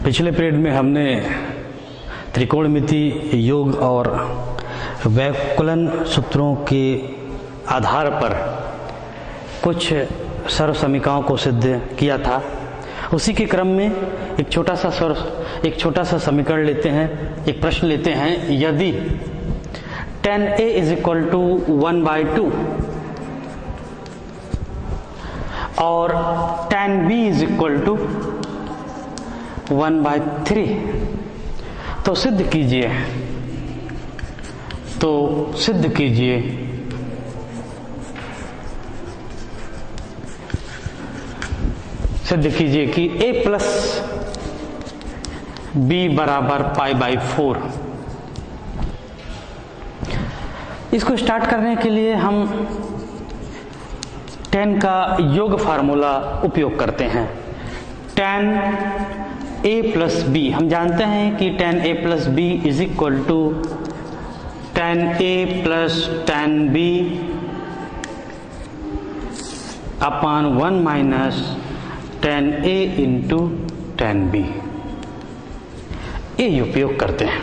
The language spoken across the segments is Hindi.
पिछले पीरियड में हमने त्रिकोणमिति, योग और वैकलन सूत्रों के आधार पर कुछ सर्व समीकरणों को सिद्ध किया था। उसी के क्रम में एक छोटा सा समीकरण लेते हैं, एक प्रश्न लेते हैं। यदि tan A is equal to 1/2 और tan B is equal to 1/3 तो सिद्ध कीजिए कि A प्लस B बराबर π/4। इसको स्टार्ट करने के लिए हम tan का योग फार्मूला उपयोग करते हैं। tan A प्लस B, हम जानते हैं कि tan A plus B is equal to tan A plus tan B upon 1 minus tan A into tan B। ये उपयोग करते हैं।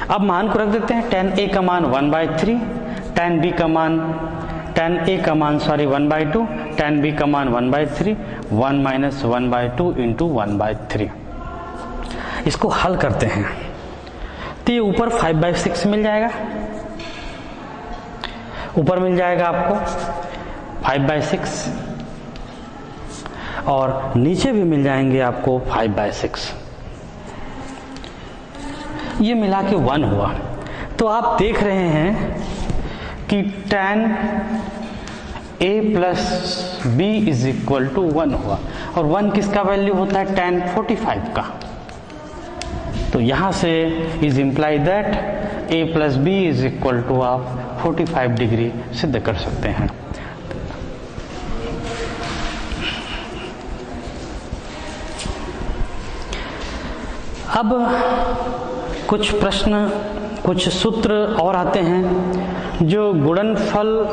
अब मान को रख देते हैं। tan A का मान 1/3, tan B का मान tan A का मान 1/2, tan B का मान 1/3, 1 माइनस 1/2 इंटू 1/3। इसको हल करते हैं तो ये ऊपर 5/6 मिल जाएगा, ऊपर मिल जाएगा आपको 5/6 और नीचे भी मिल जाएंगे आपको 5/6। ये मिला के 1 हुआ। तो आप देख रहे हैं कि tan A plus B is equal to 1 हुआ, और 1 किसका वैल्यू होता है? tan 45 का। तो यहां से is imply that A plus B is equal to आप 45 डिग्री सिद्ध कर सकते हैं। अब कुछ प्रश्न, कुछ सूत्र और आते हैं जो गुणनफल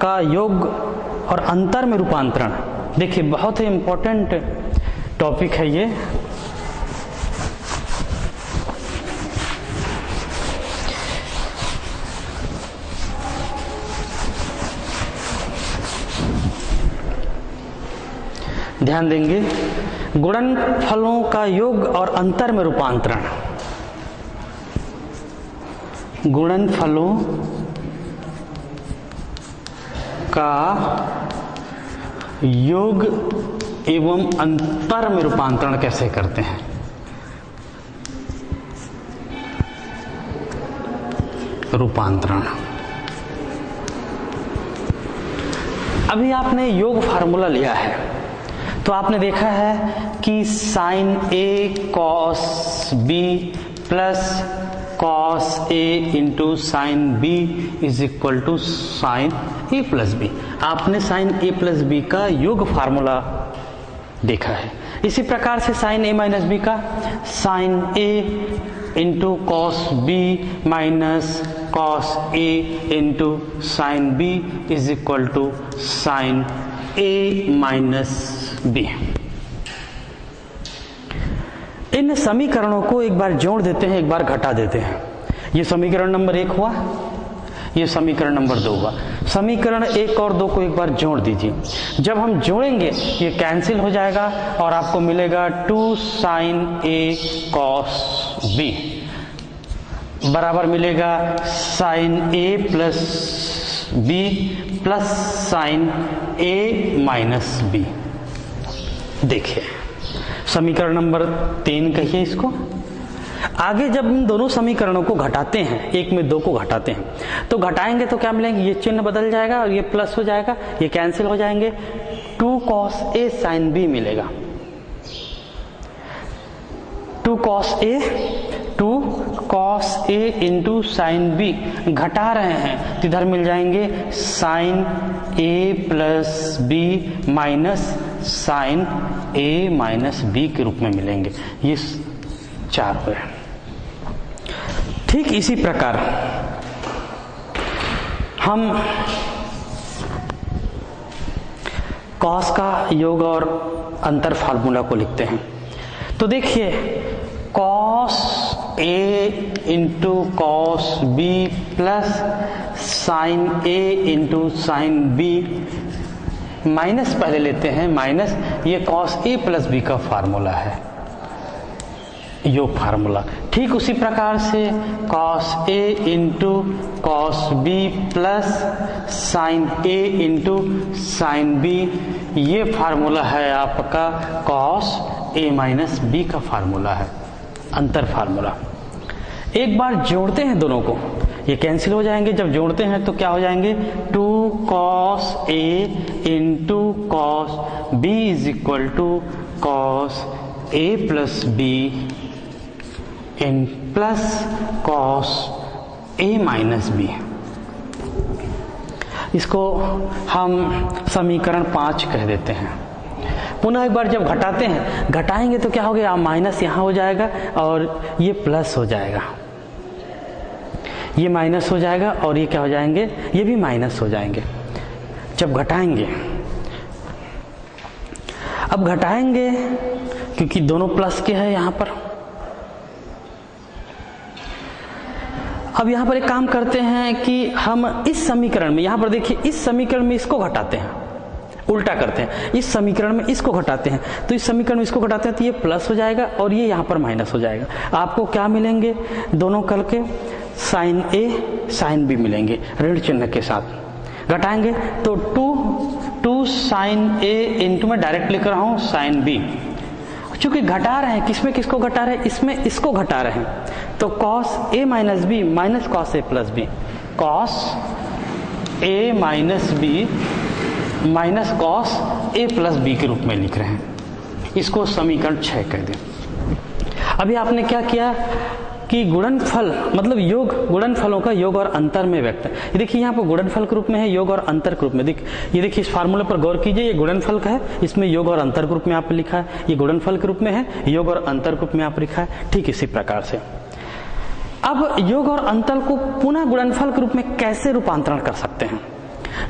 का योग और अंतर में रूपांतरण। देखिए, बहुत ही इंपॉर्टेंट टॉपिक है ये। ध्यान देंगे, गुणनफलों का योग और अंतर में रूपांतरण। गुणनफलों का योग एवं अंतर में रूपांतरण कैसे करते हैं? रूपांतरण। अभी आपने योग फार्मूला लिया है तो आपने देखा है कि sin A cos B plus cos A into sin B is equal to sin A plus B। आपने sin A प्लस B का योग फार्मूला देखा है। इसी प्रकार से sin A माइनस B का sin A into cos B minus cos A into sin B is equal to sin A minus B। इन समीकरणों को एक बार जोड़ देते हैं, एक बार घटा देते हैं। ये समीकरण नंबर 1 हुआ, ये समीकरण नंबर 2 हुआ। समीकरण 1 और 2 को एक बार जोड़ दीजिए। जब हम जोड़ेंगे ये कैंसिल हो जाएगा और आपको मिलेगा 2 sin A cos B बराबर मिलेगा sin A plus B plus sin A minus B। देखिए, समीकरण नंबर 3 कहिए इसको। आगे जब इन दोनों समीकरणों को घटाते हैं, एक में 2 को घटाते हैं, तो घटाएंगे तो क्या मिलेंगे? ये चिन्ह बदल जाएगा और ये प्लस हो जाएगा, ये कैंसिल हो जाएंगे। 2 cos A sin B मिलेगा। 2 cos A into sine B घटा रहे हैं तो इधर मिल जाएंगे sine A plus B minus sine A minus B के रूप में मिलेंगे। ये 4 हुए। ठीक इसी प्रकार हम कॉस का योग और अंतर फार्मूला को लिखते हैं। तो देखिए cos A into cos B plus sine A into sine B, minus पहले लेते हैं, माइनस ये कॉस ए प्लस बी का फार्मूला है, योग फार्मूला। ठीक उसी प्रकार से cos A into cos B plus sine A into sine B, ये फार्मूला है आपका कॉस ए माइनस बी का फार्मूला है, अंतर फार्मूला। एक बार जोड़ते हैं दोनों को, ये कैंसिल हो जाएंगे। जब जोड़ते हैं तो क्या हो जाएंगे, 2 cos A into cos B is equal to cos A plus B इन plus cos A minus B. इसको हम समीकरण 5 कह देते हैं। पुनः एक बार जब घटाते हैं, घटाएंगे तो क्या हो गया, माइनस यहाँ हो जाएगा और ये प्लस हो जाएगा, ये माइनस हो जाएगा और ये क्या हो जाएंगे, ये भी माइनस हो जाएंगे जब घटाएंगे। अब घटाएंगे क्योंकि दोनों प्लस के हैं यहाँ पर। अब यहाँ पर एक काम करते हैं कि हम इस समीकरण में, यहाँ पर देखिए इस समीकरण में इसको घटाते हैं, उल्टा करते हैं, इस समीकरण में इसको घटाते हैं, तो इस समीकरण में इसको घटाते हैं तो ये प्लस हो जाएगा और ये यहाँ पर माइनस हो जाएगा। आपको क्या मिलेंगे, दोनों करके साइन ए साइन बी मिलेंगे ऋण चिन्ह के साथ। घटाएंगे तो 2 साइन ए इंटू, मैं डायरेक्ट लिख रहा हूँ साइन बी, चूंकि घटा रहे हैं, किसमें किसको घटा रहे हैं, इसमें इसको घटा रहे हैं, तो cos A minus B minus cos A plus B, cos A minus B minus cos A plus B के रूप में लिख रहे हैं। इसको समीकरण 6 कह दें। अभी आपने क्या किया कि गुणनफल मतलब योग, गुणनफलों का योग और अंतर में व्यक्त है। ये देखिए यहाँ पर गुणनफल के रूप में है, योग और अंतर के रूप में। ये देखिए इस फार्मूले पर गौर कीजिए, ये गुणनफल का है, इसमें योग और अंतर के रूप में आप लिखा है, ये गुणनफल के रूप में है, योग और अंतर के रूप में आप लिखा है। ठीक इसी प्रकार से अब योग और अंतर को पुनः गुणनफल के रूप में कैसे रूपांतरण कर सकते हैं,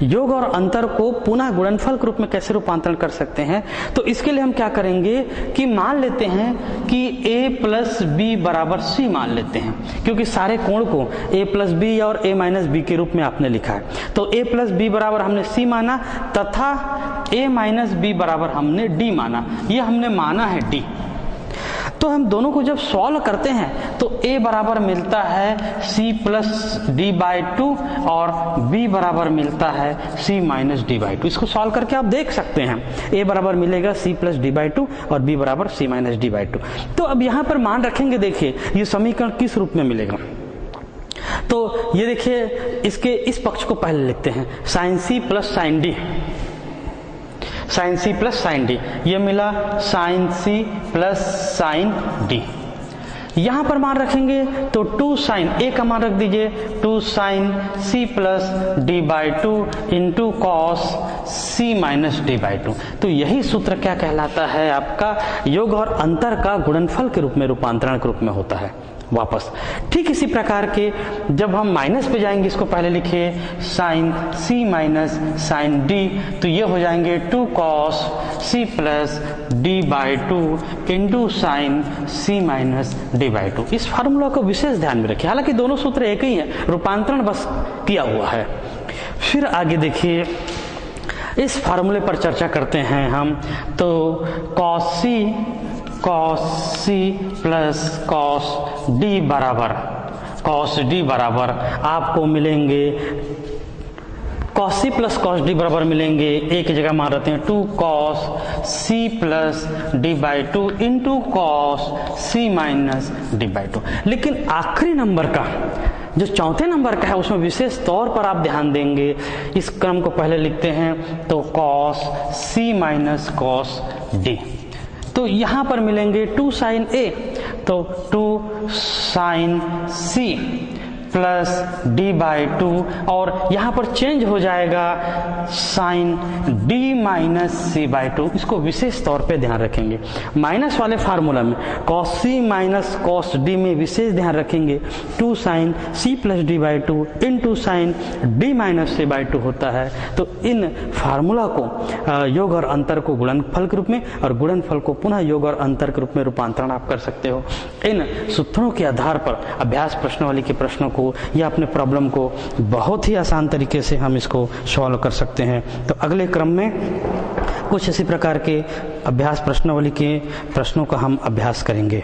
योग और अंतर को पुनः गुणनफल के रूप में कैसे रूपांतरण कर सकते हैं, तो इसके लिए हम क्या करेंगे कि मान लेते हैं कि a प्लस बी बराबर c मान लेते हैं, क्योंकि सारे कोण को a प्लस बी और a माइनस बी के रूप में आपने लिखा है। तो a प्लस बी बराबर हमने c माना तथा a माइनस बी बराबर हमने d माना, ये हमने माना है d। तो हम दोनों को जब सॉल्व करते हैं तो a बराबर मिलता है c plus D by two और b बराबर मिलता है c minus D by two. इसको सॉल्व करके आप देख सकते हैं, a बराबर मिलेगा c plus D by two और b बराबर c minus D by two. तो अब यहाँ पर मान रखेंगे, देखिए ये समीकरण किस रूप में मिलेगा। तो ये देखिए इसके इस पक्ष को पहले लिखते हैं, sine c plus sine D, sine C plus sine D, ये मिला sine C plus sine D. यहां पर मान रखेंगे तो 2 साइन ए का मान रख दीजिए, 2 sine C plus D by two into cos C minus D by two. तो यही सूत्र क्या कहलाता है, आपका योग और अंतर का गुणनफल के रूप में, रूपांतरण के रूप में होता है वापस। ठीक इसी प्रकार के जब हम माइनस पे जाएंगे, इसको पहले लिखिए sine C minus sine D, तो ये हो जाएंगे 2 cos C plus D by two into sine C minus D by two. इस फार्मूला को विशेष ध्यान में रखिए, हालांकि दोनों सूत्र एक ही है, रूपांतरण बस किया हुआ है। फिर आगे देखिए इस फार्मूले पर चर्चा करते हैं हम, तो cos C plus cos D बराबर आपको मिलेंगे, cos C plus cos D बराबर मिलेंगे, एक की जगह मान रहते हैं 2 cos C plus D by two into cos C minus D by two. लेकिन आखिरी नंबर का जो चौथे नंबर का है उसमें विशेष तौर पर आप ध्यान देंगे, इस क्रम को पहले लिखते हैं तो cos C minus cos D. तो यहां पर मिलेंगे 2 साइन ए, तो 2 sine C plus D by two, और यहाँ पर चेंज हो जाएगा sine D minus C by two. इसको विशेष तौर पे ध्यान रखेंगे, माइनस वाले फार्मूला में cos C minus cos D में विशेष ध्यान रखेंगे। 2 sine C plus D by two into sine D minus C by two होता है। तो इन फार्मूला को योग और अंतर को गुणनफल के रूप में और गुणनफल को पुनः योग और अंतर के रूप में रूपांतरण आप कर सकते हो। इन सूत्रों के आधार पर अभ्यास प्रश्नावली के प्रश्नों को या अपने प्रॉब्लम को बहुत ही आसान तरीके से हम इसको सॉल्व कर सकते हैं। तो अगले क्रम में कुछ इसी प्रकार के अभ्यास प्रश्नावली के प्रश्नों का हम अभ्यास करेंगे।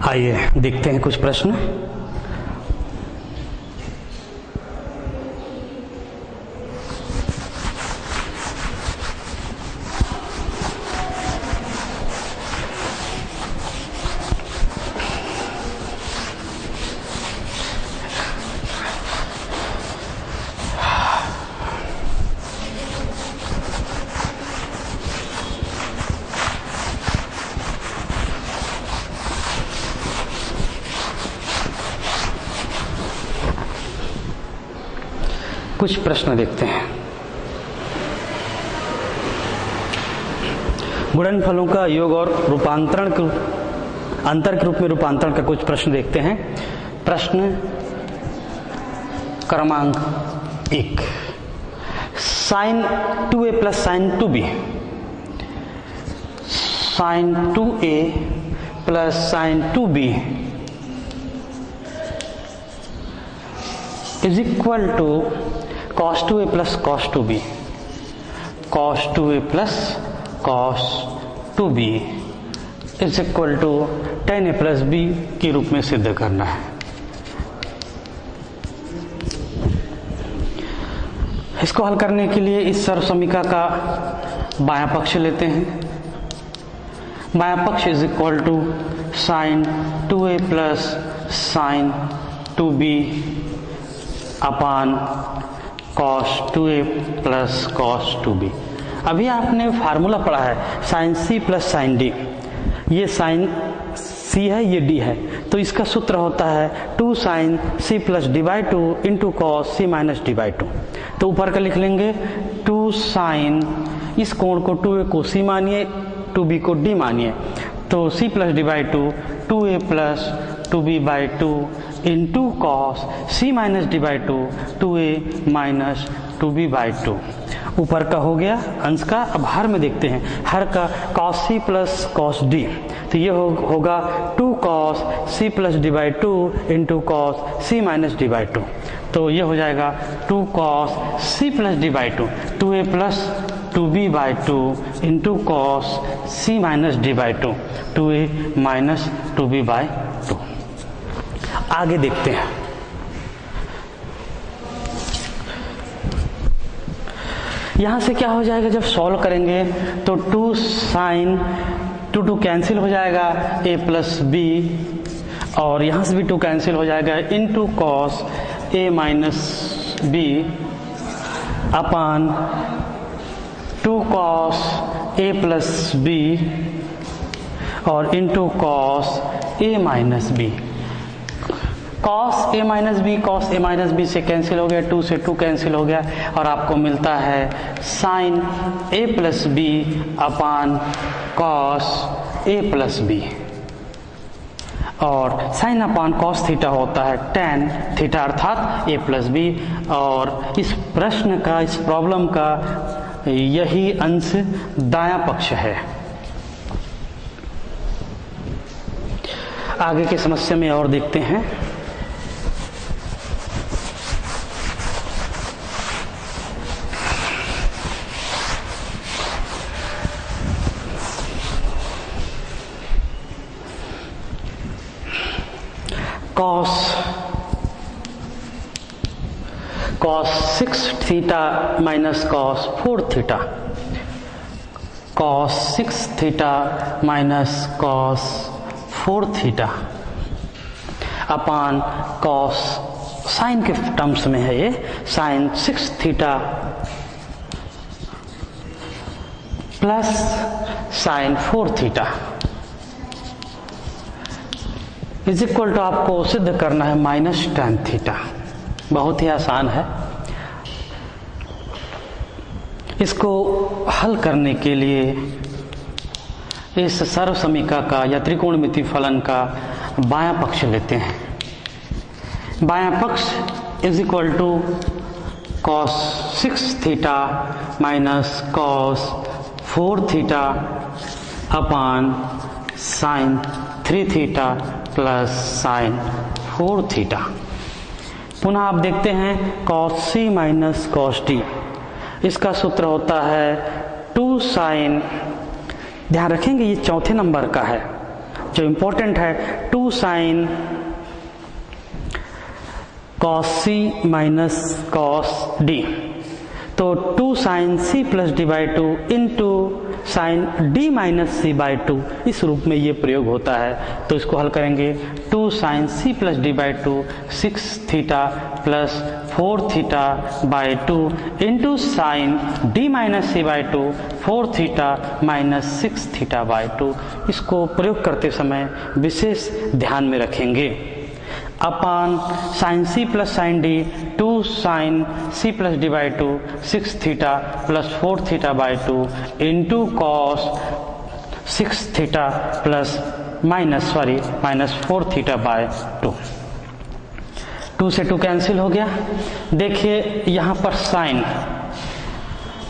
आइए देखते हैं कुछ प्रश्न। कुछ प्रश्न देखते हैं। गुणनफलों का योग और रूपांतरण के अंतर के रूप में रूपांतरण का कुछ प्रश्न देखते हैं। प्रश्न क्रमांक 1, sine 2a plus sine 2b, sine 2a plus sine 2b is equal to cos 2a plus cos 2b, cos 2a plus cos 2b is equal to tan a plus b के रूप में सिद्ध करना है। इसको हल करने के लिए इस सर्व समीकरण का बायां पक्ष लेते हैं। बायां पक्ष is equal to sine 2a plus sine 2b upon cos 2a plus cos 2b। अभी आपने फार्मूला पढ़ा है sine c plus sine d, ये साइन c है ये d है, तो इसका सूत्र होता है 2 sine c plus D by two into cos c minus D by two. तो ऊपर का लिख लेंगे 2 साइन, इस कोण को 2a को c मानिए 2b को d मानिए, तो c plus D by to 2a plus 2b by two into cos c minus D by to 2a minus 2b by two. ऊपर का हो गया अंश का। अब हर में देखते हैं, हर का cos c plus cos d, तो ये होगा 2 cos c plus D by two into cos c minus D by two. तो ये हो जाएगा 2 cos c plus D by to 2a plus 2b by two into cos c minus D by to 2a minus 2b by two. आगे देखते हैं। यहां से क्या हो जाएगा, जब सॉल्व करेंगे तो 2 साइन 2 कैंसिल हो जाएगा a प्लस b, और यहां से भी 2 कैंसिल हो जाएगा into cos a minus b upon 2 cos a plus b और into cos a minus b। cos a minus B cos a minus B से कैंसिल हो गया, 2 से 2 कैंसिल हो गया, और आपको मिलता है sine a plus B upon cos a plus B, और साइन अपान कॉस थीटा होता है tan थीटा अर्थात a प्लस बी। और इस प्रश्न का, इस प्रॉब्लम का यही अंश दायां पक्ष है। आगे की समस्या में और देखते हैं। cos 6 theta minus cos 4 theta, cos 6 theta minus cos 4 theta upon cos, sine के टर्म्स में है ये, sine 6 theta plus sine 4 theta is equal to आपको सिद्ध करना है माइनस tan थीटा। बहुत ही आसान है। इसको हल करने के लिए इस सर्व समीका का या त्रिकोणमिति फलन का बायां पक्ष लेते हैं। बायां पक्ष is equal to cos 6 theta minus cos 4 theta upon sine 3 theta plus sine 4 theta. पुनः आप देखते हैं cos C minus cos D, इसका सूत्र होता है 2 साइन, ध्यान रखेंगे ये चौथे नंबर का है जो इंपॉर्टेंट है, 2 sine cos C minus cos D. तो 2 sine C plus D by 2 into sine D minus C by 2, इस रूप में ये प्रयोग होता है। तो इसको हल करेंगे 2 sine C plus D by 2 6 theta plus 4 theta by 2 into sine D minus C by 2 4 theta minus 6 theta by 2। इसको प्रयोग करते समय विशेष ध्यान में रखेंगे। Upon sine C plus sine D 2 sine C plus D by 2 6 theta plus 4 theta by 2 into cos 6 theta plus minus 4 theta by 2। 2 से 2 कैंसिल हो गया। देखिए यहाँ पर साइन,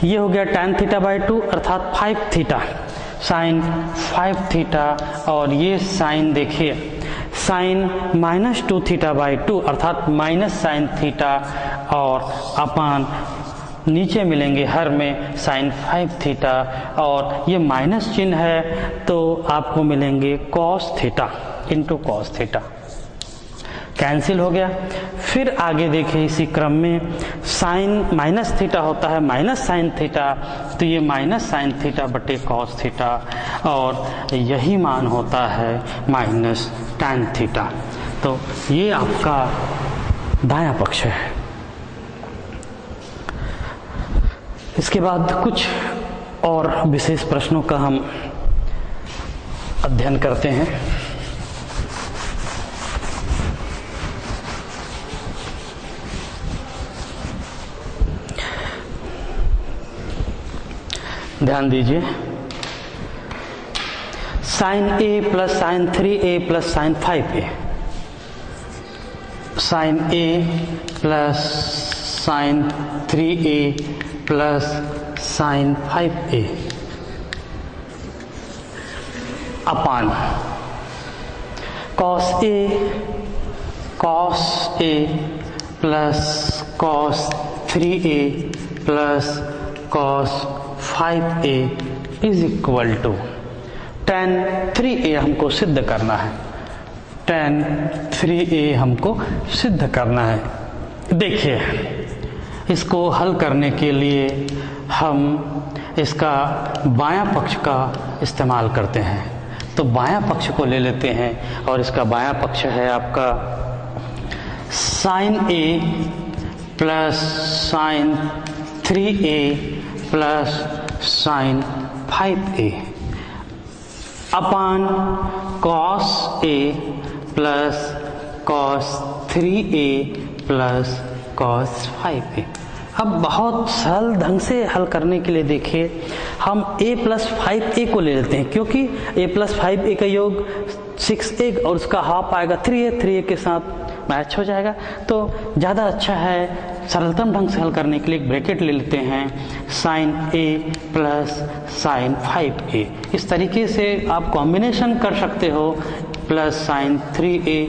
ये हो गया tan थीटा बाई 2 अर्थात 5 थीटा, साइन 5 थीटा, और ये साइन देखिए साइन माइनस 2 थीटा बाई 2 अर्थात माइनस साइन थीटा, और अपान नीचे मिलेंगे हर में साइन 5 थीटा, और ये माइनस चिन्ह है तो आपको मिलेंगे cos theta into cos theta, cancel हो गया। फिर आगे देखिए इसी क्रम में साइन माइनस थीटा होता है माइनस साइन थीटा, तो ये माइनस साइन थीटा बटे कॉस थीटा, और यही मान होता है माइनस tan थीटा। तो ये आपका दायां पक्ष है। इसके बाद कुछ और विशेष प्रश्नों का हम अध्ययन करते हैं। ध्यान दीजिए, sine A plus sine 3a plus sine 5a, sine A plus sine 3a plus sine 5a upon cos A plus cos 3a plus cos 5a is equal to tan 3a हमको सिद्ध करना है, tan 3a हमको सिद्ध करना है। देखिए इसको हल करने के लिए हम इसका बायां पक्ष का इस्तेमाल करते हैं। तो बायां पक्ष को ले लेते हैं और इसका बायां पक्ष है आपका sine a plus sine 3a plus sine 5a upon cos a plus cos 3a plus cos 5a। अब बहुत सरल ढंग से हल करने के लिए देखिए हम a प्लस 5a को ले लेते हैं, क्योंकि a प्लस 5a का योग 6a और उसका हाफ आएगा 3a के साथ मैच हो जाएगा। तो ज़्यादा अच्छा है, सरलतम ढंग से हल करने के लिए एक ब्रैकेट ले लेते हैं, sign a plus sine 5a। इस तरीके से आप कॉम्बिनेशन कर सकते हो, प्लस साइन 3a।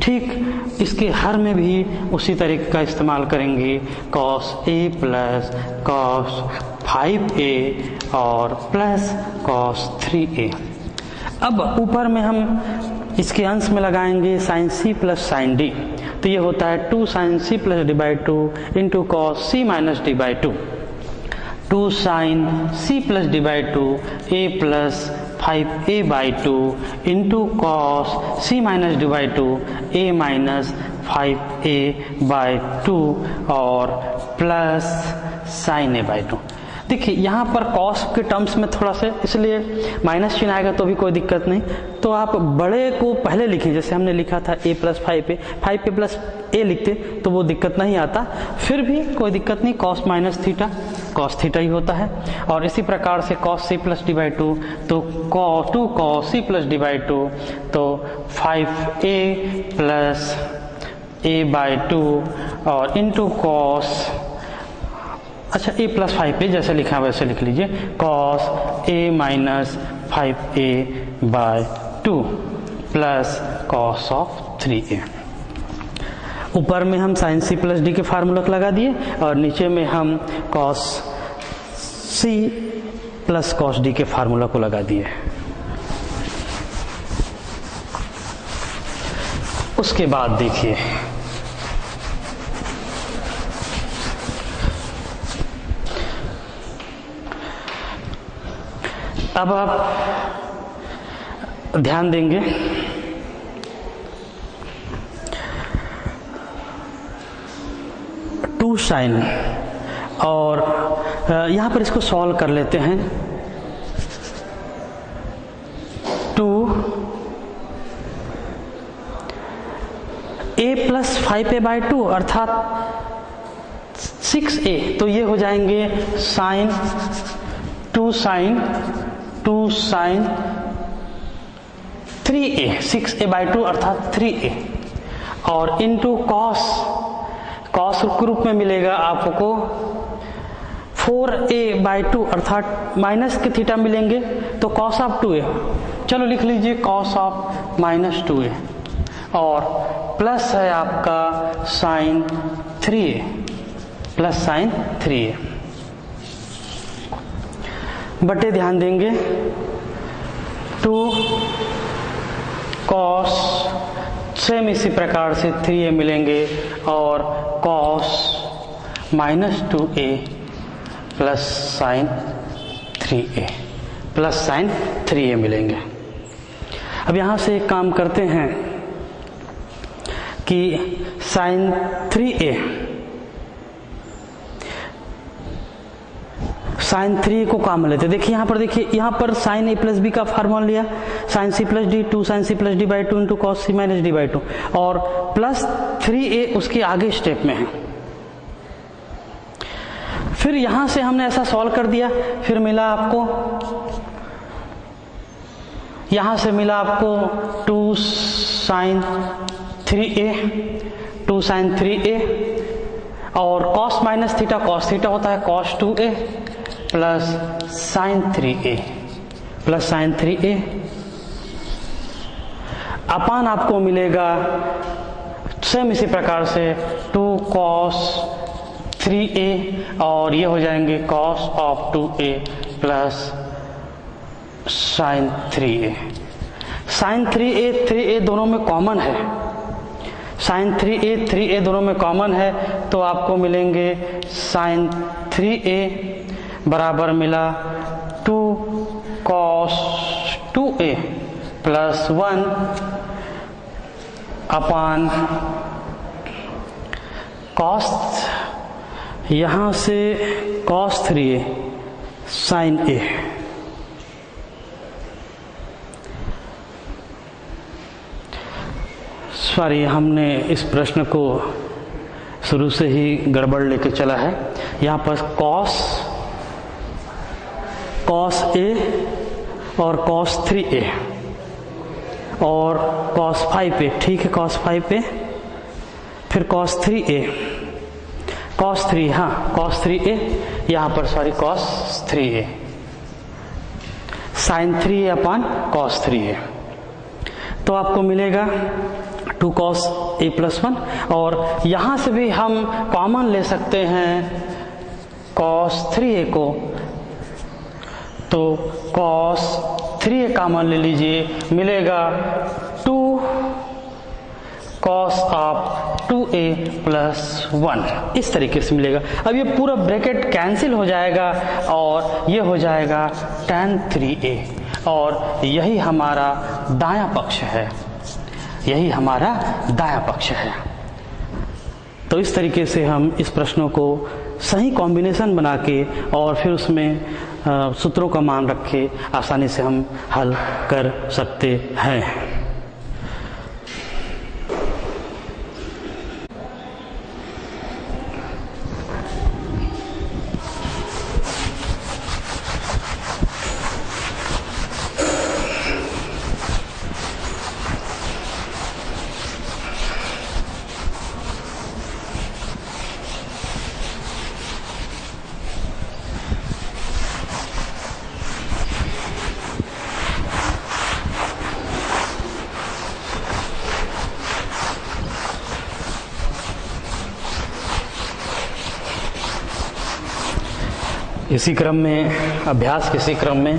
ठीक इसके हर में भी उसी तरीके का इस्तेमाल करेंगे, cos a plus cos 5a और प्लस कॉस 3a। अब ऊपर में हम इसके अंश में लगाएंगे sine c plus sine d, तो ये होता है 2 sine c plus D by 2 into cos c minus D by 2, 2 sine c plus D by 2 a plus 5a/2 into cos c minus D by two a minus 5a/2 और प्लस साइन a/2। देखिए यहाँ पर कॉस के टर्म्स में थोड़ा सा इसलिए माइनस चिन्ह आएगा तो भी कोई दिक्कत नहीं, तो आप बड़े को पहले लिखिए, जैसे हमने लिखा था a plus 5a plus a लिखते तो वो दिक्कत नहीं आता, फिर भी कोई दिक्कत नहीं, cos minus theta cos theta ही होता है। और इसी प्रकार से cos c plus D by two तो 2 cos c plus D by two तो 5a प्लस a/2 और इंटू कॉस, अच्छा a प्लस 5a जैसे लिखा है वैसे लिख लीजिए, cos a minus 5a/2 plus cos of 3a। ऊपर में हम साइन c प्लस डी के फार्मूला लगा दिए और नीचे में हम cos c plus cos D के फार्मूला को लगा दिए। उसके बाद देखिए अब आप ध्यान देंगे टू साइन, और यहां पर इसको सॉल्व कर लेते हैं। 2a प्लस 5a/2 अर्थात 6a, तो ये हो जाएंगे साइन 2 साइन 3a, 6a/2 अर्थात 3a, और इंटू कॉस के रूप में मिलेगा आपको 4a/2 अर्थात माइनस के थीटा मिलेंगे तो कॉस ऑफ 2a, चलो लिख लीजिए कॉस ऑफ माइनस 2a, और प्लस है आपका sign 3a plus sine 3a बटे ध्यान देंगे 2 कॉस, सेम इसी प्रकार से 3a मिलेंगे और cos minus 2a plus sine 3a मिलेंगे। अब यहाँ से एक काम करते हैं कि साइन 3a साइन 3 को काम लेते हैं। देखिए यहाँ पर साइन a प्लस बी का फार्मूला लिया, sine c plus D 2 sine c plus D by 2 into cos c minus D by 2 और प्लस 3a उसके आगे स्टेप में है। फिर यहां से हमने ऐसा सॉल्व कर दिया, फिर मिला आपको यहां से मिला आपको 2 साइन 3a और cos minus theta cos theta होता है cos 2a plus sine 3a अपान आपको मिलेगा सेम इसी प्रकार से 2 कॉस 3a और ये हो जाएंगे cos of 2a plus sine 3a। Sine 3a दोनों में कॉमन है, साइन 3a दोनों में कॉमन है तो आपको मिलेंगे साइन 3a बराबर मिला 2 कॉस 2a प्लस 1 अपान कॉस, यहां से cos 3a sign a। Sorry, हमने इस प्रश्न को शुरू से ही गड़बड़ लेके चला है। यहाँ पर कॉस a और कॉस 3a और कॉस 5a, ठीक है कॉस 5a, फिर कॉस 3a कॉस 3a यहाँ पर sorry cos 3a sine 3a upon cos 3a, तो आपको मिलेगा 2 कॉस a प्लस 1 और यहां से भी हम कॉमन ले सकते हैं कॉस 3a को, तो कॉस 3a कॉमन ले लीजिए, मिलेगा 2 कॉस ऑफ 2a प्लस 1, इस तरीके से मिलेगा। अब ये पूरा ब्रैकेट कैंसिल हो जाएगा और ये हो जाएगा tan 3a और यही हमारा दायां पक्ष है, यही हमारा दायां पक्ष है। तो इस तरीके से हम इस प्रश्नों को सही कॉम्बिनेशन बना के और फिर उसमें सूत्रों का मान रख के आसानी से हम हल कर सकते हैं। इसी क्रम में, अभ्यास के इसी क्रम में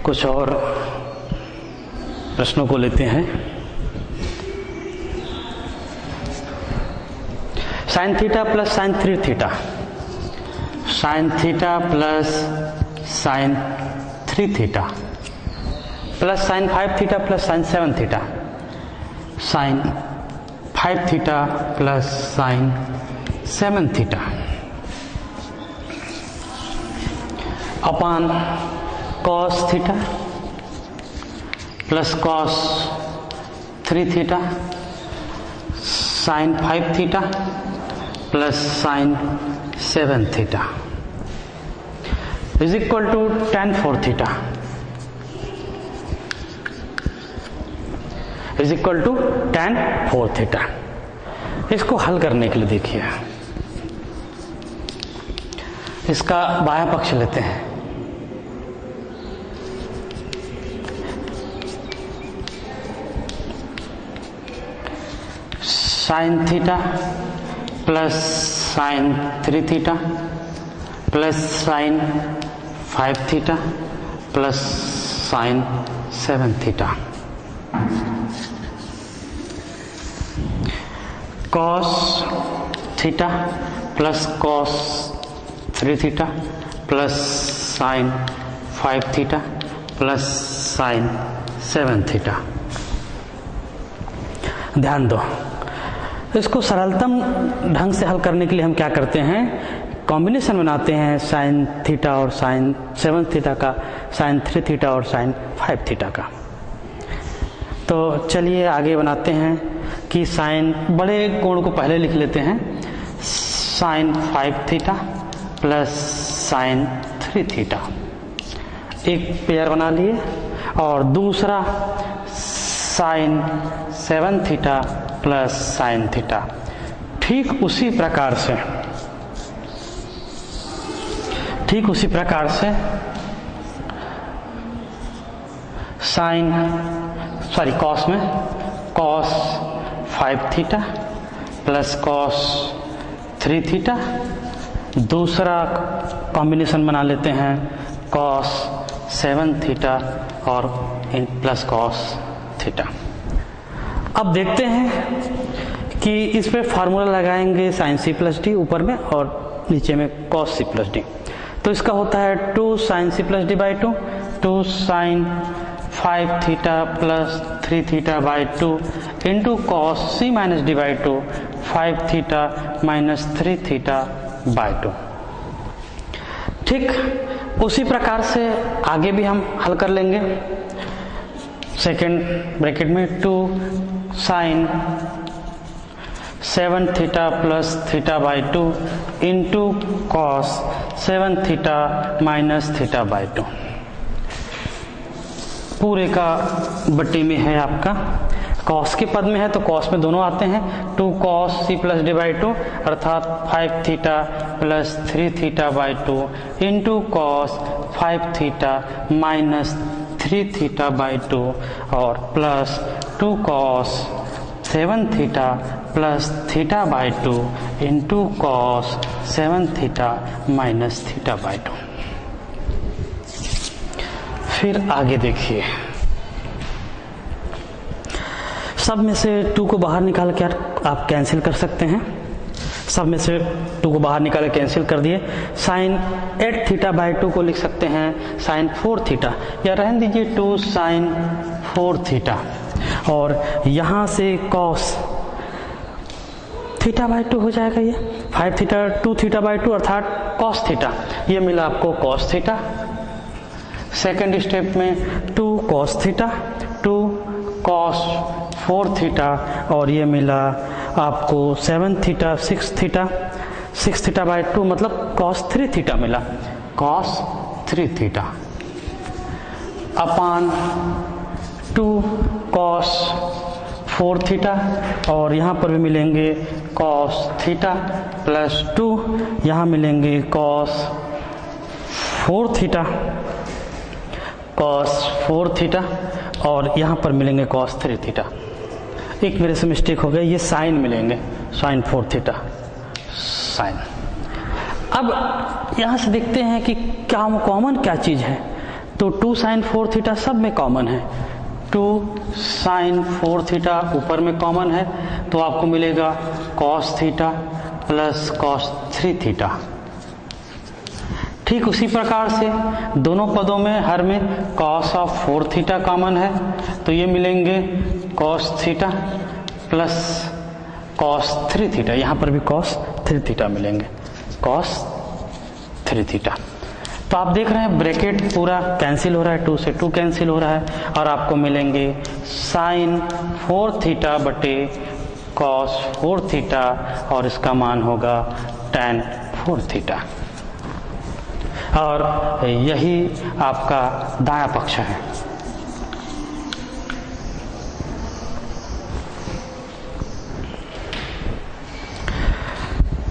कुछ और प्रश्नों को लेते हैं। Sine theta plus sine 3 theta, sine theta plus sine 3 theta plus sine 5 theta plus sine 7 theta, sine 5 theta plus sine 7 theta upon cos theta plus cos 3 theta sine 5 theta plus sine 7 theta is equal to tan 4 theta is equal to tan 4 theta. इसको हल करने के लिए देखिए, इसका बायां पक्ष लेते हैं। Sine theta plus sine 3 theta plus sine 5 theta plus sine 7 theta, cos theta plus cos 3 theta plus sine 5 theta plus sine 7 theta. ध्यान दो, इसको सरलतम ढंग से हल करने के लिए हम क्या करते हैं, कॉम्बिनेशन बनाते हैं साइन थीटा और साइन 7 थीटा का, साइन 3 थीटा और साइन 5 थीटा का। तो चलिए आगे बनाते हैं कि साइन बड़े कोण को पहले लिख लेते हैं, sine 5 theta plus sine 3 theta एक पेयर बना लिए, और दूसरा sine 7 theta plus sine theta. ठीक उसी प्रकार से कॉस में cos 5 theta plus cos 3 theta, दूसरा कॉम्बिनेशन बना लेते हैं कॉस 7 थीटा और प्लस कॉस थीटा। अब देखते हैं कि इस पे फार्मूला लगाएंगे साइन सी प्लस डी ऊपर में और नीचे में कॉस सी प्लस डी। तो इसका होता है 2 sine C plus D by 2, 2 साइन 5 theta plus 3 theta by 2 into cos C minus D by 2, 5 theta minus 3 theta by 2। ठीक उसी प्रकार से आगे भी हम हल कर लेंगे। सेकेंड ब्रैकेट में 2 sine 7 theta plus theta by 2 into cos 7 theta minus theta by 2, पूरे का बट्टी में है आपका। कॉस के पद में है तो कॉस में दोनों आते हैं, 2 cos C plus D by 2 अर्थात 5 theta plus 3 theta by 2 into cos 5 theta minus 3 theta by 2 और plus 2 cos 7 theta plus theta by 2 into cos 7 theta minus theta by 2। फिर आगे देखिए, सब में से 2 को बाहर निकाल के आप कैंसिल कर सकते हैं। सब में से 2 को बाहर निकाले कैंसिल कर दिए। साइन 8 थीटा बाई 2 को लिख सकते हैं साइन 4 थीटा, या रहने दीजिए 2 साइन 4 थीटा, और यहाँ से कॉस थीटा बाई 2 हो जाएगा। ये 5 थीटा 2 थीटा बाई 2 अर्थात कॉस थीटा, ये मिला आपको कॉस थीटा। सेकेंड स्टेप में 2 कॉस थीटा 2 कॉस 4 थीटा, और ये मिला आपको 7 थीटा 6 थीटा बाई 2 मतलब कॉस 3 थीटा मिला, cos 3 theta upon 2 cos 4 theta, और यहाँ पर भी मिलेंगे कॉस थीटा प्लस 2, यहाँ मिलेंगे कॉस 4 थीटा कॉस 4 थीटा, और यहाँ पर मिलेंगे कॉस 3 थीटा। एक मेरे से मिस्टेक हो गया, ये साइन मिलेंगे साइन 4 थीटा साइन। अब यहाँ से देखते हैं कि क्या कॉमन क्या चीज़ है, तो 2 साइन 4 थीटा सब में कॉमन है, 2 साइन 4 थीटा ऊपर में कॉमन है, तो आपको मिलेगा cos theta plus cos 3 theta. ठीक उसी प्रकार से दोनों पदों में हर में कॉस ऑफ 4 थीटा कॉमन है, तो ये मिलेंगे cos theta plus cos 3 theta, यहाँ पर भी कॉस 3 थीटा मिलेंगे, कॉस 3 थीटा। तो आप देख रहे हैं ब्रैकेट पूरा कैंसिल हो रहा है, 2 से 2 कैंसिल हो रहा है, और आपको मिलेंगे साइन 4 थीटा बटे कॉस 4 थीटा, और इसका मान होगा tan 4 थीटा, और यही आपका दायां पक्ष है।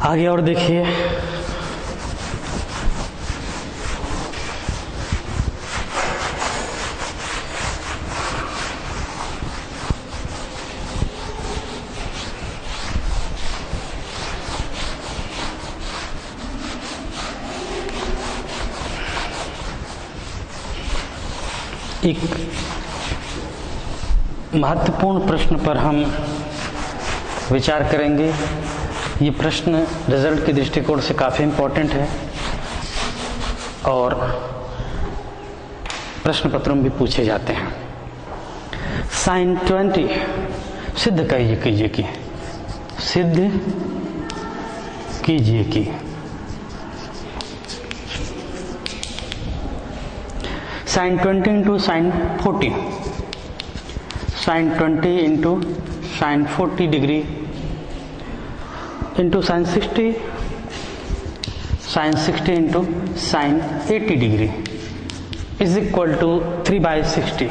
आगे और देखिए, एक महत्वपूर्ण प्रश्न पर हम विचार करेंगे। ये प्रश्न रिजल्ट के दृष्टिकोण से काफ़ी इम्पोर्टेंट है और प्रश्न पत्रों में भी पूछे जाते हैं। साइन 20 सिद्ध कीजिए कि sine 20 into sine 40, sine 20 into sine 40 degree into sine 60, sine 60 into sine 80 degree is equal to 3/60।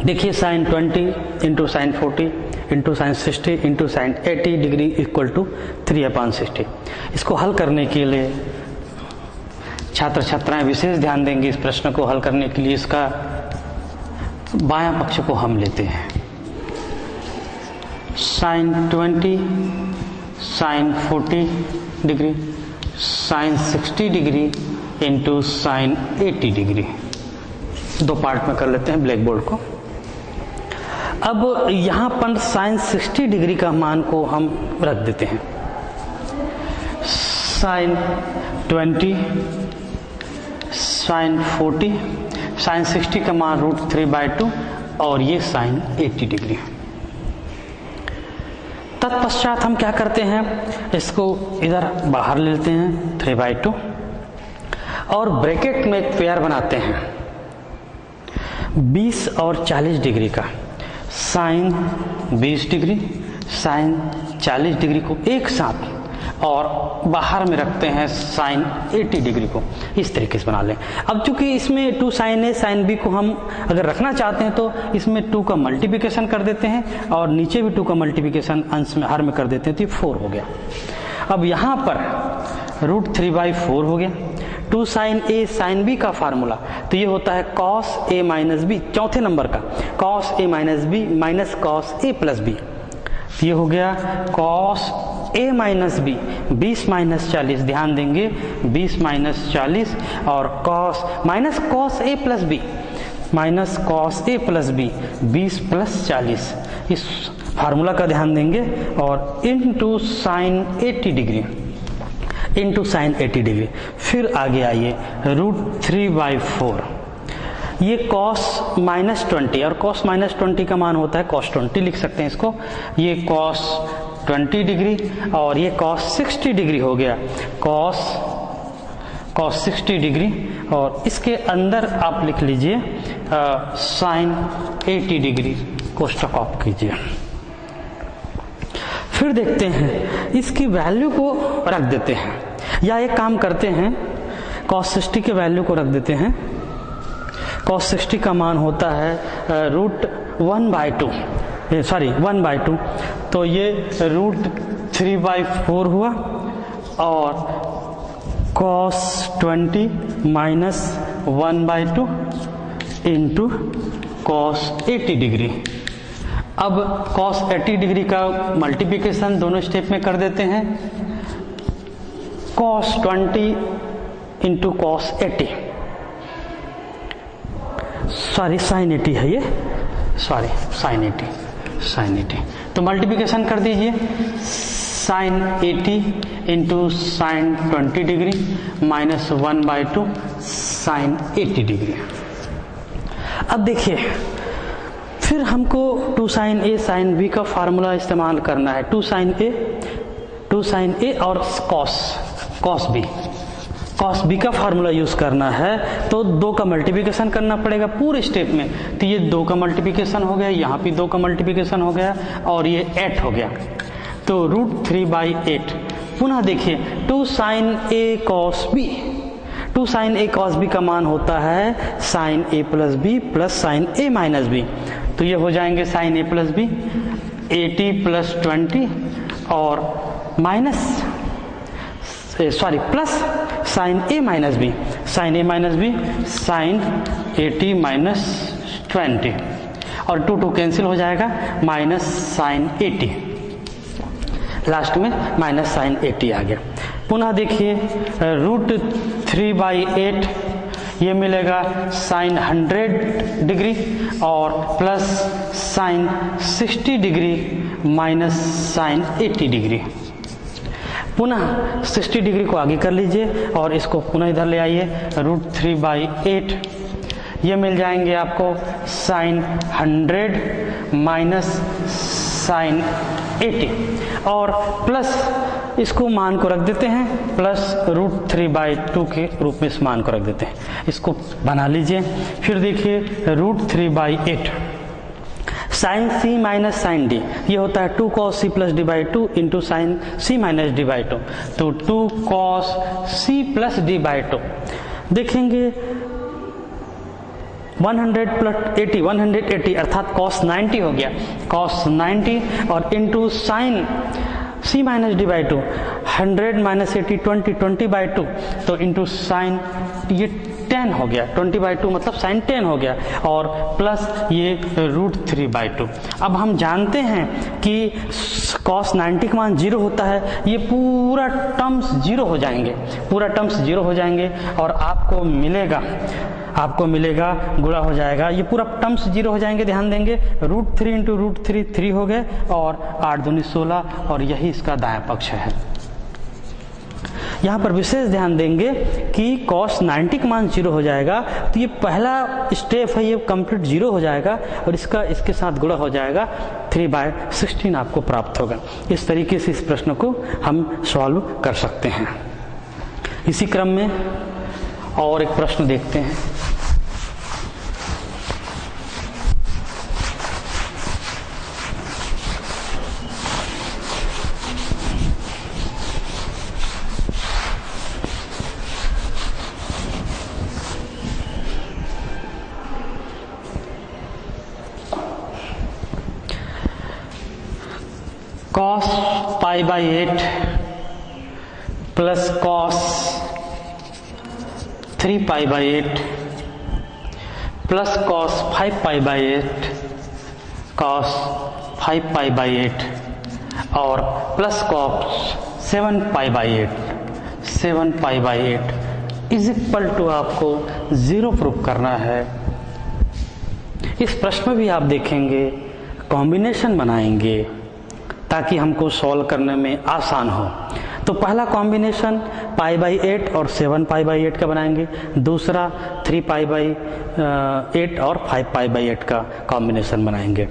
देखिए sine 20 into sine 40 into sine 60 into sine 80 degree equal to 3/60। इसको हल करने के लिए छात्र छात्राएं विशेष ध्यान देंगे। इस प्रश्न को हल करने के लिए इसका बायां पक्ष को हम लेते हैं। Sine 20 sine 40 degree sine 60 degree into sine 80 degree, दो पार्ट में कर लेते हैं ब्लैक बोर्ड को। अब यहाँ पर साइन 60 डिग्री का मान को हम रख देते हैं। साइन 20 साइन 40 साइन 60 का मान √3/2 और ये साइन 80 डिग्री। तत्पश्चात हम क्या करते हैं, इसको इधर बाहर ले लेते हैं 3/2 और ब्रैकेट में एक पेयर बनाते हैं 20 और 40 डिग्री का। साइन 20 डिग्री साइन 40 डिग्री को एक साथ और बाहर में रखते हैं साइन 80 डिग्री को। इस तरीके से बना लें। अब चूंकि इसमें 2 साइन ए साइन बी को हम अगर रखना चाहते हैं तो इसमें 2 का मल्टीप्लिकेशन कर देते हैं और नीचे भी 2 का मल्टीप्लिकेशन अंश में हर में कर देते हैं, तो ये 4 हो गया। अब यहाँ पर √3/4 हो गया। 2 साइन ए साइन बी का फार्मूला तो ये होता है कॉस ए माइनस बी, चौथे नंबर का cos A minus B minus cos A plus B. ये हो गया cos A minus B 20 minus 40, ध्यान देंगे 20 माइनस 40 और cos minus cos A plus B minus cos A plus B, 20 plus 40, इस फार्मूला का ध्यान देंगे, और into sine 80 degree, into sine 80 degree. फिर आगे आइए √3/4, ये कॉस माइनस 20, और कॉस माइनस 20 का मान होता है कॉस 20, लिख सकते हैं इसको, ये कॉस 20 डिग्री, और ये कॉस 60 डिग्री हो गया, कॉस 60 डिग्री, और इसके अंदर आप लिख लीजिए साइन 80 डिग्री, कोष्टक ऑफ कीजिए। फिर देखते हैं इसकी वैल्यू को रख देते हैं, या एक काम करते हैं, कॉस 60 के वैल्यू को रख देते हैं। कॉस 60 का मान होता है √1/2, सॉरी 1/2, तो ये √3/4 हुआ, और cos 20 minus 1/2 into cos 80 degree. अब कॉस 80 डिग्री का मल्टीप्लिकेशन दोनों स्टेप में कर देते हैं, cos 20 into cos 80, sorry sine 80 है ये, सॉरी साइन 80, तो मल्टीप्लिकेशन कर दीजिए, sine 80 into sine 20 degree minus 1/2 sine 80 degree. अब देखिए, फिर हमको 2 साइन ए साइन बी का फार्मूला इस्तेमाल करना है, 2 साइन ए और कॉस बी का फार्मूला यूज करना है, तो 2 का मल्टीप्लिकेशन करना पड़ेगा पूरे स्टेप में, तो ये 2 का मल्टीप्लिकेशन हो गया, यहाँ भी 2 का मल्टीप्लिकेशन हो गया, और ये 8 हो गया, तो √3/8। पुनः देखिए 2 साइन ए कॉस बी, 2 साइन ए कॉस बी का मान होता है sign A plus B plus sine A minus B, तो ये हो जाएंगे sign A plus B 80 plus 20, और माइनस प्लस साइन ए माइनस बी, साइन 80 माइनस 20, और 2 कैंसिल हो जाएगा, माइनस साइन 80, लास्ट में माइनस साइन 80 आ गया। पुनः देखिए √3/8, ये मिलेगा साइन 100 डिग्री और plus sine 60 degree minus sine 80 degree. पुनः 60 डिग्री को आगे कर लीजिए और इसको पुनः इधर ले आइए, √3/8, ये मिल जाएंगे आपको साइन 100 माइनस साइन 80, और प्लस इसको मान को रख देते हैं, प्लस √3/2 के रूप में इस मान को रख देते हैं, इसको बना लीजिए। फिर देखिए √3/8 sine C minus sine D, ये होता है 2 cos c plus d/2 into sine C minus d/2, तो 2 cos c प्लस d/2। देखेंगे 180 अर्थात cos 90 हो गया, cos 90 और into sine c minus d/2, 100 minus 80 20/2, तो इंटू साइन ये 10 हो गया, 20/2 मतलब साइन 10 हो गया, और प्लस ये √3/2। अब हम जानते हैं कि cos 90 का मान 0 होता है, ये पूरा टर्म्स 0 हो जाएंगे, और आपको मिलेगा गुणा हो जाएगा, ये पूरा टर्म्स 0 हो जाएंगे, ध्यान देंगे, √3 इंटू √3 3 हो गए, और 8 दूनी 16, और यही इसका दायां पक्ष है। यहाँ पर विशेष ध्यान देंगे कि cos 90 का मान 0 हो जाएगा, तो ये पहला स्टेप है, ये कंप्लीट 0 हो जाएगा, और इसके साथ गुणा हो जाएगा, 3/16 आपको प्राप्त होगा। इस तरीके से इस प्रश्न को हम सॉल्व कर सकते हैं। इसी क्रम में और एक प्रश्न देखते हैं। cos π/8 plus cos 3π/8 plus cos 5π/8 cos 5π/8 और plus cos 7π/8 is equal to आपको 0 प्रूफ करना है। इस प्रश्न में भी आप देखेंगे कॉम्बिनेशन बनाएंगे ताकि हमको सॉल्व करने में आसान हो। तो पहला कॉम्बिनेशन π/8 और 7π/8 का बनाएंगे, दूसरा 3π/8 और 5π/8 का कॉम्बिनेशन बनाएंगे।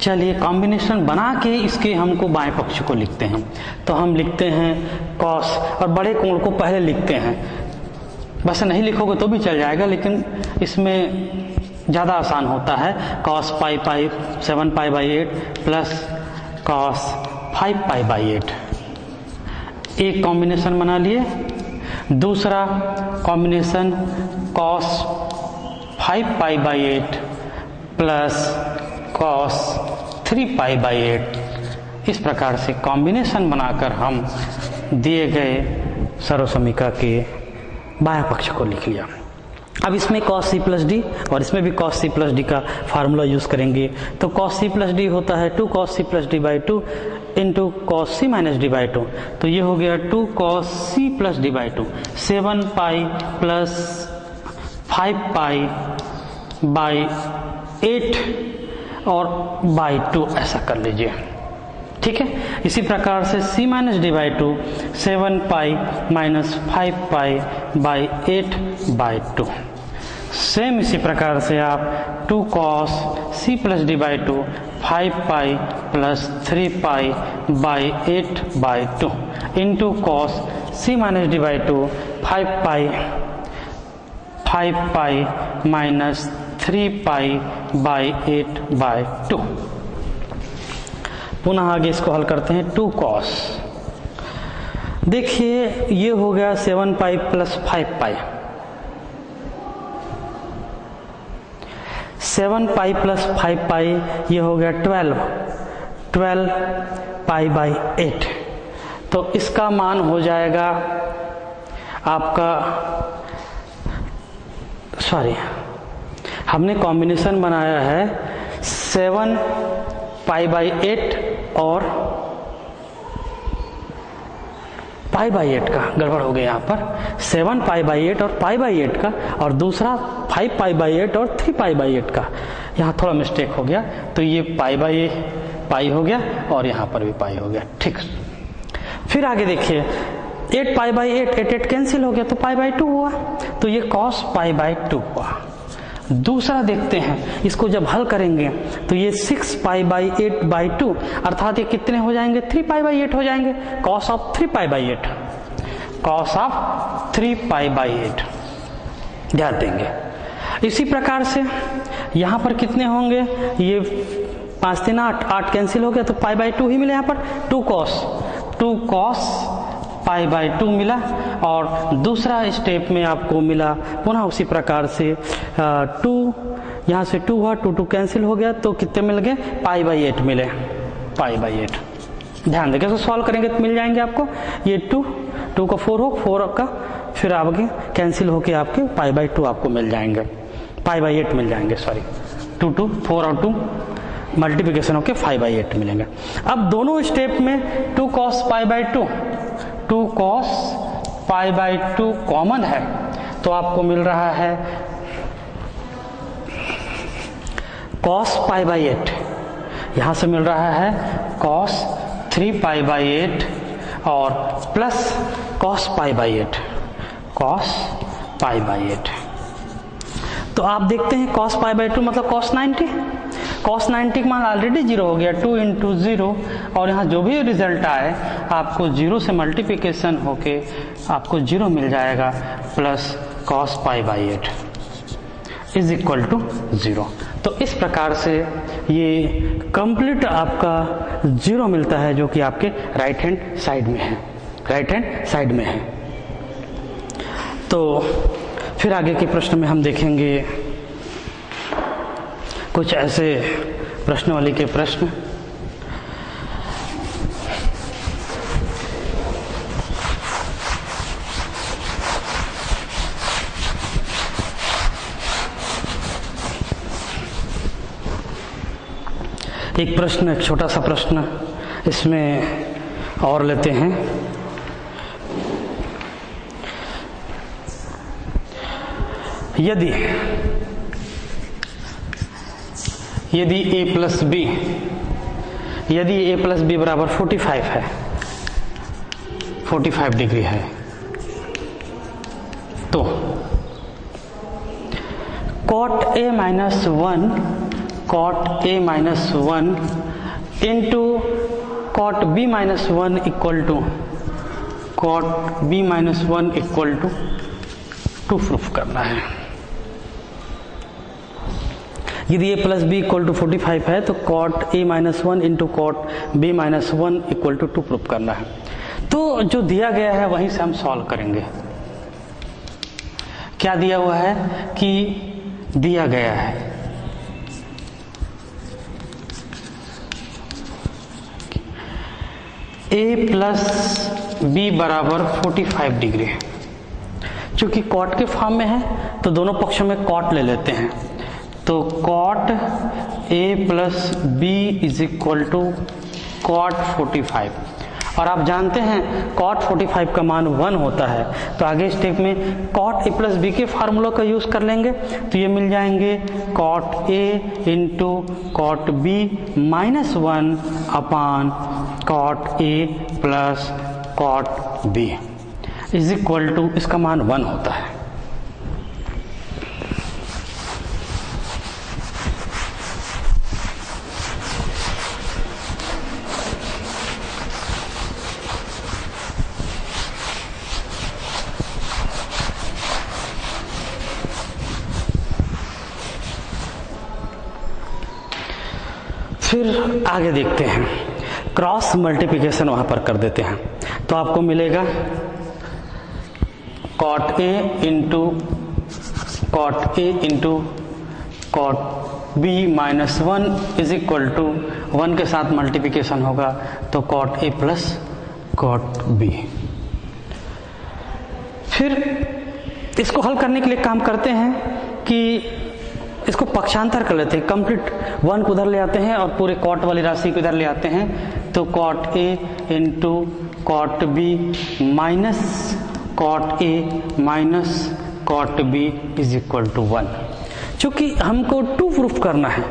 चलिए कॉम्बिनेशन बना के इसके हमको बाएं पक्ष को लिखते हैं। तो हम लिखते हैं कॉस, और बड़े कोण को पहले लिखते हैं। वैसे नहीं लिखोगे तो भी चल जाएगा, लेकिन इसमें ज़्यादा आसान होता है। कॉस π 7π/8 प्लस कॉस 5π/8, एक कॉम्बिनेशन बना लिए। दूसरा कॉम्बिनेशन कॉस 5π/8 प्लस कॉस 3π/8। इस प्रकार से कॉम्बिनेशन बनाकर हम दिए गए सर्वसमीका के बाएं पक्ष को लिख लिया। अब इसमें cos c प्लस डी और इसमें भी cos c प्लस डी का फार्मूला यूज करेंगे। तो cos c प्लस डी होता है 2 cos c plus D by 2 into cos c minus D by 2। तो ये हो गया 2 cos c plus D by 2, 7π plus 5π/8 और बाई 2 ऐसा कर लीजिए। ठीक है, इसी प्रकार से c minus D by 2 7π minus 5π/8 by 2। Same इसी प्रकार से आप 2 cos c plus D by 2 5π plus 3π/8 by 2 into cos c minus D by 2 5π minus 3π/8 by 2। पुनः आगे इसको हल करते हैं। 2 cos, देखिए ये हो गया 7π प्लस 5π, 7π प्लस 5π ये हो गया 12π/8। तो इसका मान हो जाएगा आपका, सॉरी हमने कॉम्बिनेशन बनाया है 7π/8 और π/8 का, गड़बड़ हो गया यहाँ पर 7π/8 और π/8 का, और दूसरा 5π/8 और 3π/8 का। यहाँ थोड़ा मिस्टेक हो गया, तो ये π हो गया और यहाँ पर भी π हो गया। ठीक, फिर आगे देखिए 8π/8, 8 कैंसिल हो गया तो π/2 हुआ, तो ये cos π/2 हुआ। दूसरा देखते हैं, इसको जब हल करेंगे तो ये 6π/8 बाई 2, अर्थात ये कितने हो जाएंगे 3π/8 हो जाएंगे। cos ऑफ 3π/8, cos ऑफ 3π/8 ध्यान देंगे। इसी प्रकार से यहाँ पर कितने होंगे, ये 5 3 8, 8 कैंसिल हो गया तो π/2 ही मिला। यहाँ पर 2 cos π/2 मिला, और दूसरा स्टेप में आपको मिला पुनः उसी प्रकार से 2, यहाँ से 2 हुआ, 2 कैंसिल हो गया तो कितने मिल गए π/8 मिले, π/8। ध्यान दें, कैसे सॉल्व करेंगे तो मिल जाएंगे आपको। ये 2 का 4 हो, 4 का फिर आगे कैंसिल होके आपके π/2 आपको मिल जाएंगे, π/8 मिल जाएंगे, सॉरी 2 4 और 2 मल्टीप्लिकेशन होके 5/8 मिलेंगे। अब दोनों स्टेप में 2 cos π/2, 2 cos π/2 कॉमन है, तो आपको मिल रहा है cos π/8, यहां से मिल रहा है cos 3π/8 और प्लस cos π/8, cos π/8। तो आप देखते हैं cos π/2 मतलब cos 90, cos 90 का मान ऑलरेडी 0 हो गया, 2 इंटू 0, और यहाँ जो भी रिजल्ट आए आपको 0 से मल्टीप्लिकेशन होके आपको 0 मिल जाएगा, plus cos π/8 is equal to 0। तो इस प्रकार से ये कंप्लीट आपका 0 मिलता है, जो कि आपके राइट हैंड साइड में है, राइट हैंड साइड में है। तो फिर आगे के प्रश्न में हम देखेंगे कुछ ऐसे प्रश्नावली के प्रश्न। एक प्रश्न, एक छोटा सा प्रश्न इसमें और लेते हैं। यदि यदि a प्लस बी, यदि a प्लस बी बराबर 45 है, 45 डिग्री है, तो cot a minus 1, cot a minus 1 into cot b minus 1 equal to cot b minus 1 equal to 2 proof करना है। यदि a plus B equal to 45 है तो cot a minus 1 into cot b minus 1 equal to 2 proof करना है। तो जो दिया गया है वहीं से हम सॉल्व करेंगे। क्या दिया हुआ है कि दिया गया है a प्लस बी बराबर 45 डिग्री। चूंकि कॉट के फॉर्म में है तो दोनों पक्षों में कॉट ले लेते हैं। तो cot a plus B is equal to cot 45, और आप जानते हैं कॉट 45 का मान 1 होता है। तो आगे स्टेप में कॉट a प्लस बी के फार्मूला का यूज कर लेंगे, तो ये मिल जाएंगे cot a into cot B minus 1 upon cot a plus cot B is equal to, इसका मान 1 होता है। फिर आगे देखते हैं, क्रॉस मल्टीप्लिकेशन वहां पर कर देते हैं। तो आपको मिलेगा cot A into cot B minus 1 is equal to 1 के साथ मल्टीप्लिकेशन होगा तो cot A plus cot B. फिर इसको हल करने के लिए काम करते हैं कि इसको पक्षांतर कर लेते हैं, कंप्लीट 1 को उधर ले आते हैं और पूरे कॉट वाली राशि को इधर ले आते हैं। तो cot A into cot B minus cot A minus cot B is equal to 1। चूंकि हमको 2 प्रूफ करना है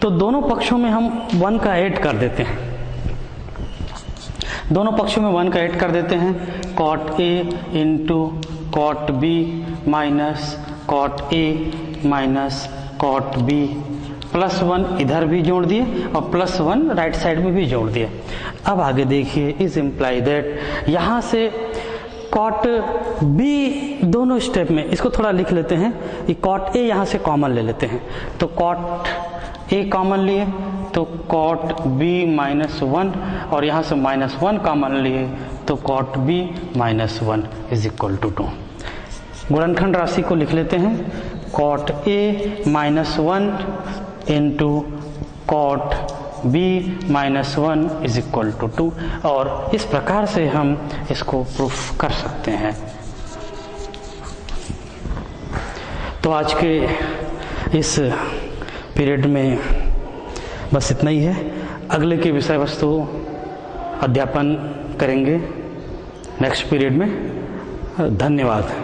तो दोनों पक्षों में हम 1 का ऐड कर देते हैं, दोनों पक्षों में 1 का ऐड कर देते हैं। Cot A into cot B minus cot A minus cot B plus 1 इधर भी जोड़ दिए और प्लस 1 राइट साइड में भी जोड़ दिए। अब आगे देखिए, इज इम्प्लाई दैट यहां से कॉट बी दोनों स्टेप में इसको थोड़ा लिख लेते हैं कि कॉट ए यहां से कॉमन ले लेते हैं। तो कॉट ए कॉमन लिए तो कॉट बी माइनस 1 और यहां से माइनस 1 कॉमन लिए तो cot B minus 1 is equal to 2। गुणनखंड राशि को लिख लेते हैं, cot A minus 1 into cot B minus 1 is equal to 2, और इस प्रकार से हम इसको प्रूफ कर सकते हैं। तो आज के इस पीरियड में बस इतना ही है। अगले के विषय वस्तु अध्यापन करेंगे नेक्स्ट पीरियड में। धन्यवाद।